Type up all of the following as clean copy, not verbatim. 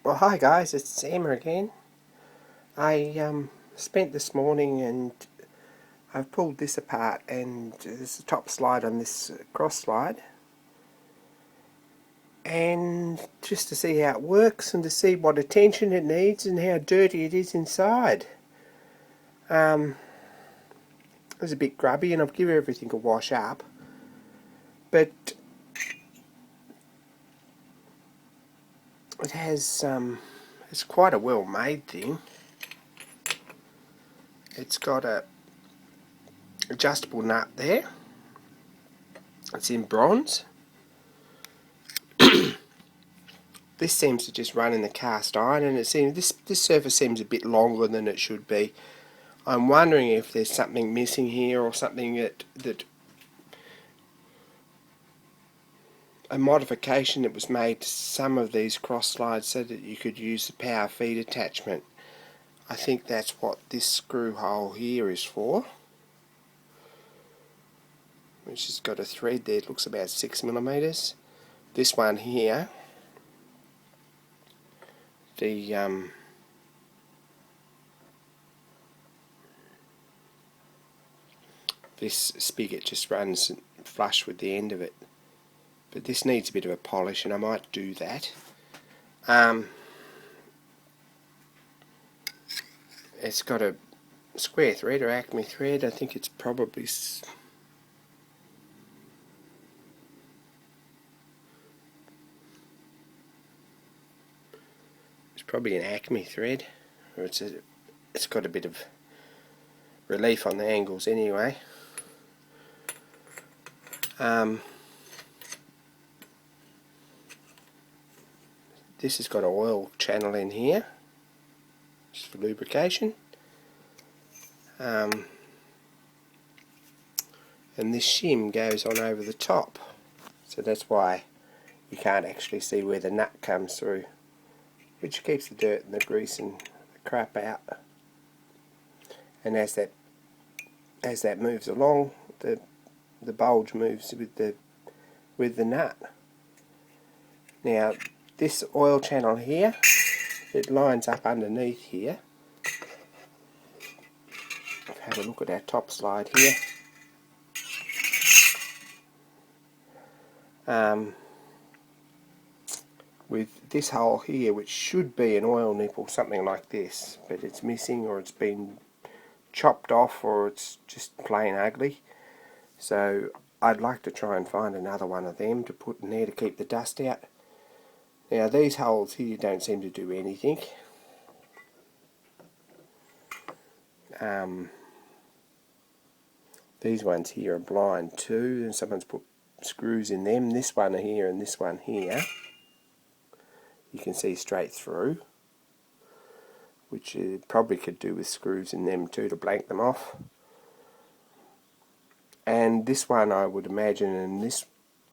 Well, hi guys, it's Sam again. I spent this morning and I've pulled this apart, and there's a top slide on this cross slide, and just to see how it works and to see what attention it needs and how dirty it is inside. It was a bit grubby and I've given everything a wash up, but it has it's quite a well made thing. It's got a adjustable nut there. It's in bronze. This seems to just run in the cast iron, and it seems this surface seems a bit longer than it should be. I'm wondering if there's something missing here, or something that a modification that was made to some of these cross slides so that you could use the power feed attachment. I think that's what this screw hole here is for, which has got a thread there. It looks about 6mm. This one here, this spigot just runs flush with the end of it, but this needs a bit of a polish, and I might do that. It's got a square thread or Acme thread. I think it's probably an Acme thread, or it's got a bit of relief on the angles anyway. This has got an oil channel in here, just for lubrication. And this shim goes on over the top, so that's why you can't actually see where the nut comes through, which keeps the dirt and the grease and the crap out. And as that moves along, the bulge moves with the nut. Now this oil channel here, it lines up underneath here. Have a look at our top slide here. With this hole here, which should be an oil nipple, something like this, but it's missing, or it's been chopped off, or it's just plain ugly. So I'd like to try and find another one of them to put in there to keep the dust out. Now these holes here don't seem to do anything. These ones here are blind too, and someone's put screws in them. This one here and this one here, you can see straight through, which you probably could do with screws in them too to blank them off. And this one, I would imagine, and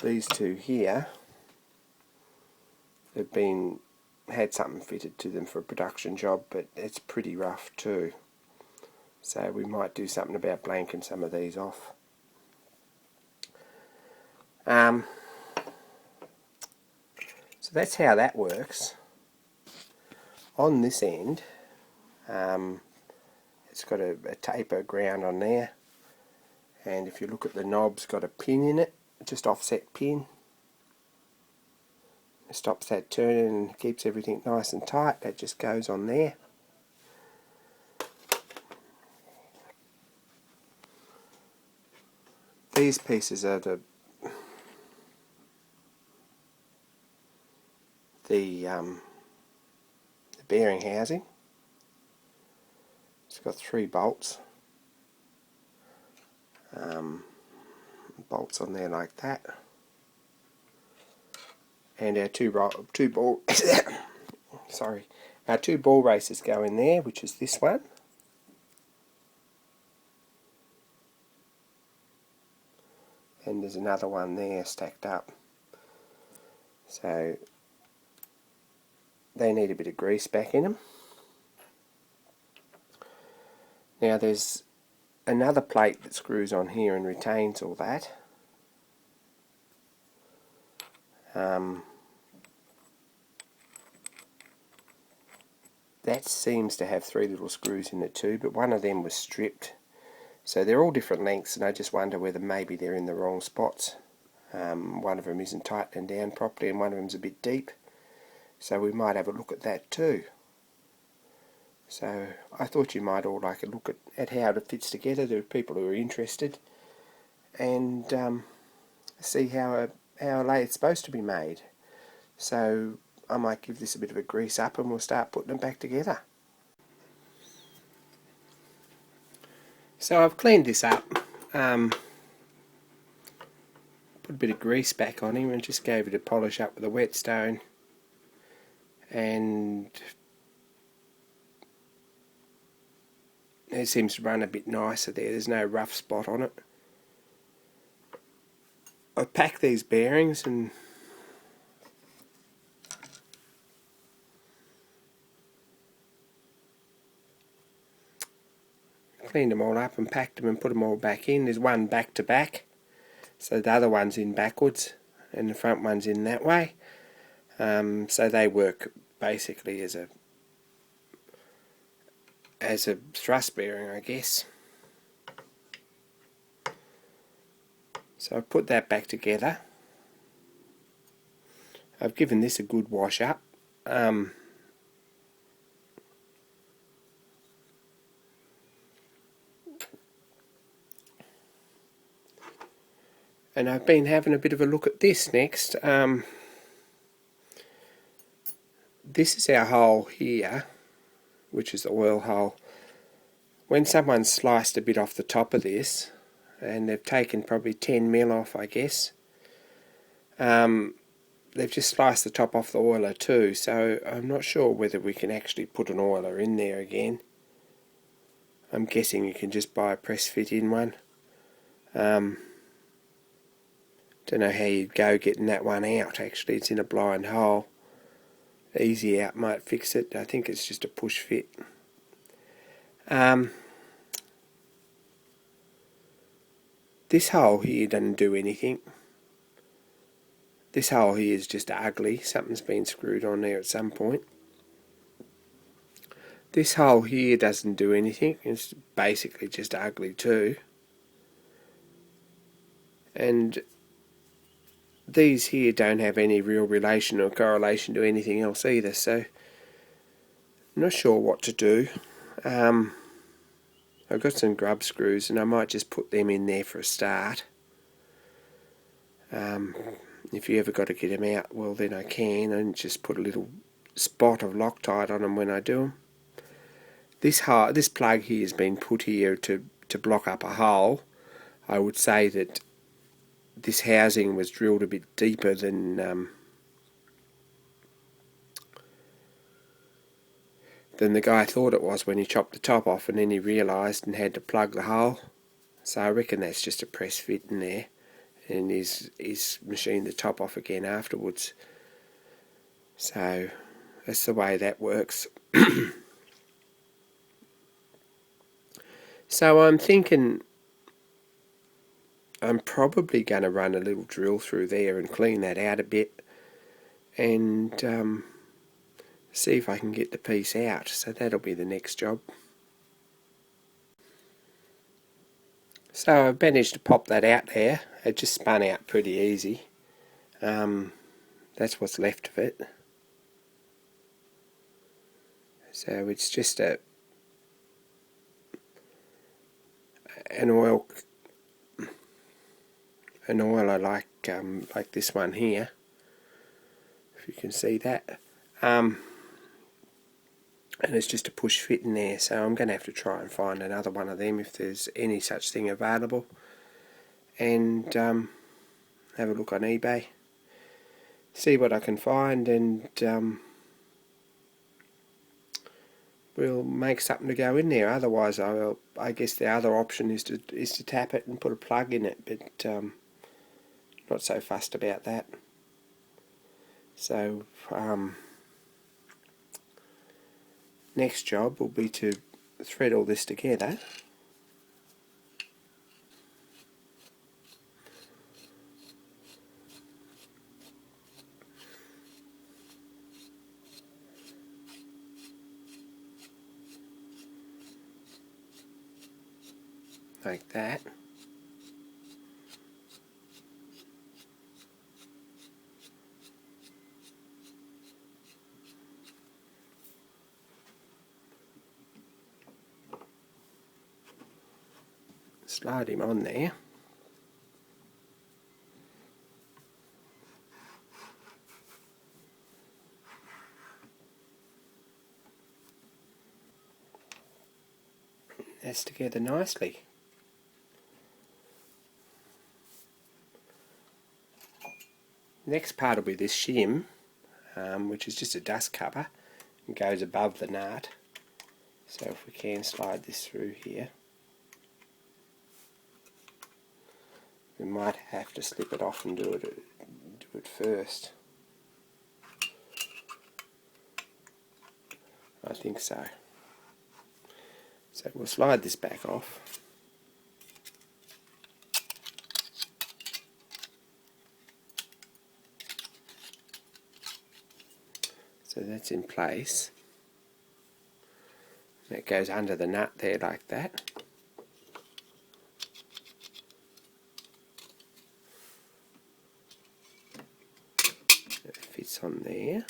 these two here have had something fitted to them for a production job, but it's pretty rough too. So we might do something about blanking some of these off. So that's how that works. On this end, it's got a taper ground on there, and if you look at the knob's got a pin in it, just offset pin. It stops that turning and keeps everything nice and tight. That just goes on there. These pieces are the bearing housing. It's got 3 bolts. Bolts on there like that. And our two ball our 2 ball races go in there, which is this one. And there's another one there stacked up. So they need a bit of grease back in them. Now there's another plate that screws on here and retains all that. that seems to have 3 little screws in it too, but one of them was stripped. So they're all different lengths, and I just wonder whether maybe they're in the wrong spots. One of them isn't tightening down properly, and one of them's a bit deep. So we might have a look at that too. So I thought you might all like a look at how it fits together. There are people who are interested, and see how a lathe's supposed to be made. So I might give this a bit of a grease up, and we'll start putting them back together. So I've cleaned this up, put a bit of grease back on him and just gave it a polish up with a whetstone, and it seems to run a bit nicer there. There's no rough spot on it. I've packed these bearings and cleaned them all up and packed them and put them all back in. There's one back to back, so the other one's in backwards and the front one's in that way. So they work basically as a thrust bearing, I guess. So I've put that back together. I've given this a good wash up. And I've been having a bit of a look at this next. This is our hole here, which is the oil hole. When someone's sliced a bit off the top of this, and they've taken probably 10 mil off, I guess, they've just sliced the top off the oiler too, so I'm not sure whether we can actually put an oiler in there again. I'm guessing you can just buy a press fit in one. Don't know how you'd go getting that one out. Actually, it's in a blind hole. Easy out might fix it. I think it's just a push fit. This hole here doesn't do anything. This hole here is just ugly. Something's been screwed on there at some point. This hole here doesn't do anything. It's basically just ugly too. And these here don't have any real relation or correlation to anything else either, so I'm not sure what to do. I've got some grub screws and I might just put them in there for a start. If you ever got to get them out, well then I can, and just put a little spot of Loctite on them when I do them. This plug here has been put here to block up a hole. I would say that this housing was drilled a bit deeper than the guy thought it was when he chopped the top off, and then he realised and had to plug the hole. So I reckon that's just a press fit in there, and he's machined the top off again afterwards. So that's the way that works. So I'm thinking I'm probably going to run a little drill through there and clean that out a bit, and see if I can get the piece out. So that'll be the next job. So I've managed to pop that out there. It just spun out pretty easy. That's what's left of it. So it's just an oiler like this one here, if you can see that, and it's just a push fit in there. So I'm going to have to try and find another one of them if there's any such thing available, and have a look on eBay, see what I can find, and we'll make something to go in there. Otherwise, I guess the other option is to tap it and put a plug in it, but not so fussed about that. So next job will be to thread all this together. like that. Slide him on there. That's together nicely. Next part will be this shim, which is just a dust cover and goes above the nut. So if we can slide this through here, we might have to slip it off and do it first. I think so. So we'll slide this back off. So that's in place. That goes under the nut there like that. It fits on there.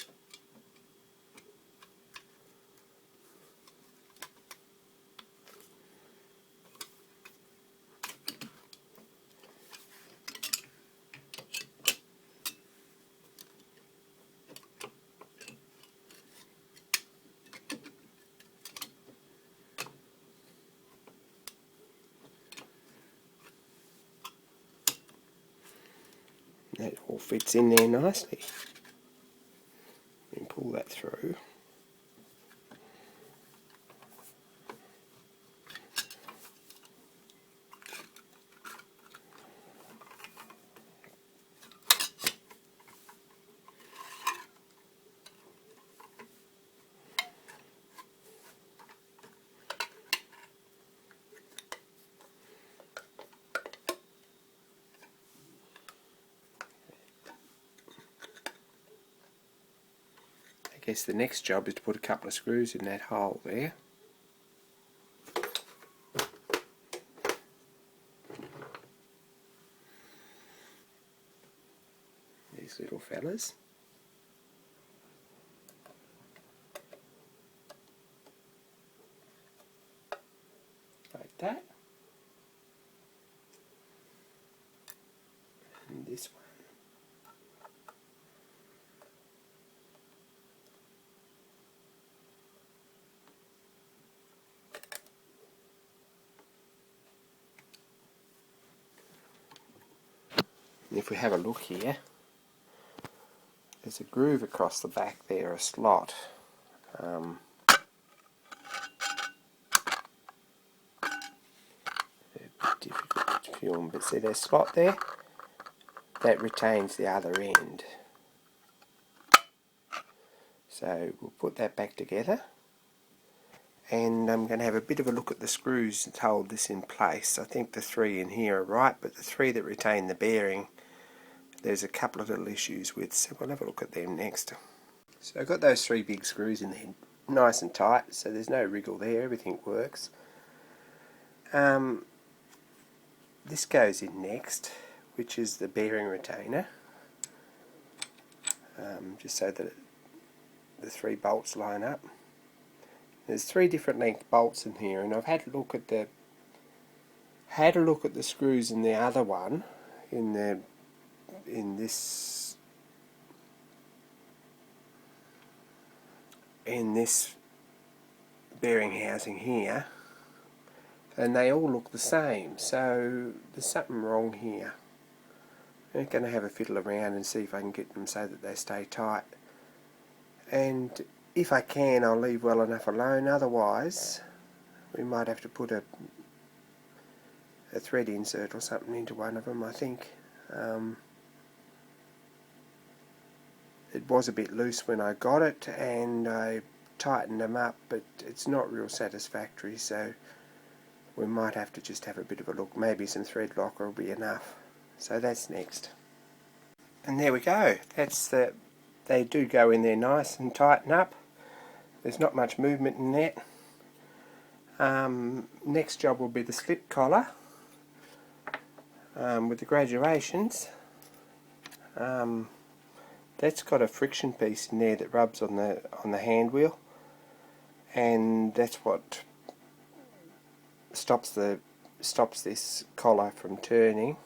That all fits in there nicely. And pull that through. I guess the next job is to put a couple of screws in that hole there. These little fellas. Like that. And this one. If we have a look here, there's a groove across the back there, a slot. A bit difficult to film, but see there's a slot there that retains the other end. So we'll put that back together, and I'm going to have a bit of a look at the screws to hold this in place. I think the 3 in here are right, but the 3 that retain the bearing, there's a couple of little issues with, so we'll have a look at them next. So I've got those 3 big screws in there nice and tight, so there's no wriggle there, everything works. This goes in next, which is the bearing retainer, just so that the 3 bolts line up. There's 3 different length bolts in here, and I've had a look at the screws in the other one, in this bearing housing here, and they all look the same, so there's something wrong here. I'm going to have a fiddle around and see if I can get them so that they stay tight, and if I can I'll leave well enough alone, otherwise we might have to put a thread insert or something into one of them. I think it was a bit loose when I got it, and I tightened them up, but it's not real satisfactory, so we might have to just have a bit of a look. Maybe some thread locker will be enough. So that's next. And there we go. They do go in there nice and tighten up. There's not much movement in that. Next job will be the slip collar. with the graduations, that's got a friction piece in there that rubs on the hand wheel, and that's what stops this collar from turning.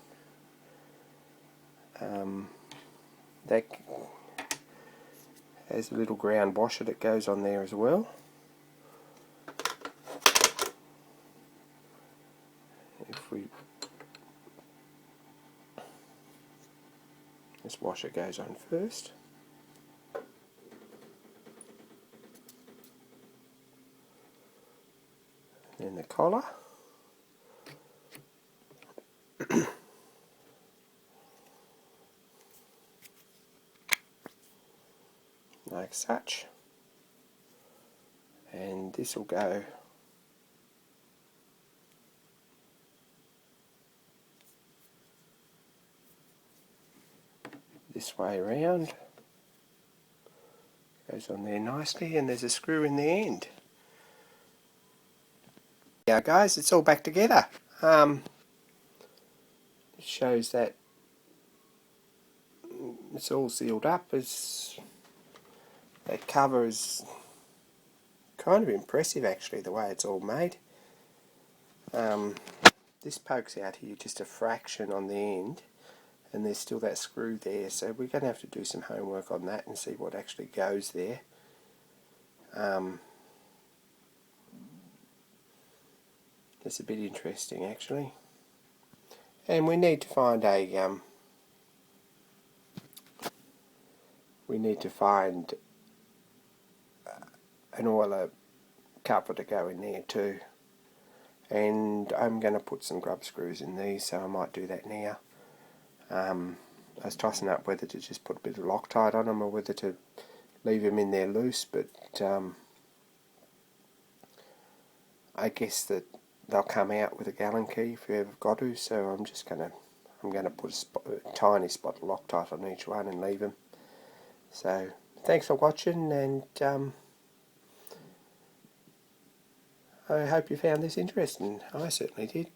That has a little ground washer that goes on there as well. This washer goes on first. Then the collar. Like such. And this will go this way around. Goes on there nicely, and there's a screw in the end. Yeah guys, it's all back together. It shows that it's all sealed up. That cover is kind of impressive actually, the way it's all made. This pokes out here just a fraction on the end, and there's still that screw there, so we're going to have to do some homework on that and see what actually goes there. That's a bit interesting actually, and we need to find an oiler cover to go in there too, and I'm going to put some grub screws in these, so I might do that now. I was tossing up whether to just put a bit of Loctite on them or whether to leave them in there loose, but I guess that they'll come out with a Allen key if you ever got to, so I'm going to put a tiny spot of Loctite on each one and leave them. So thanks for watching, and I hope you found this interesting. I certainly did.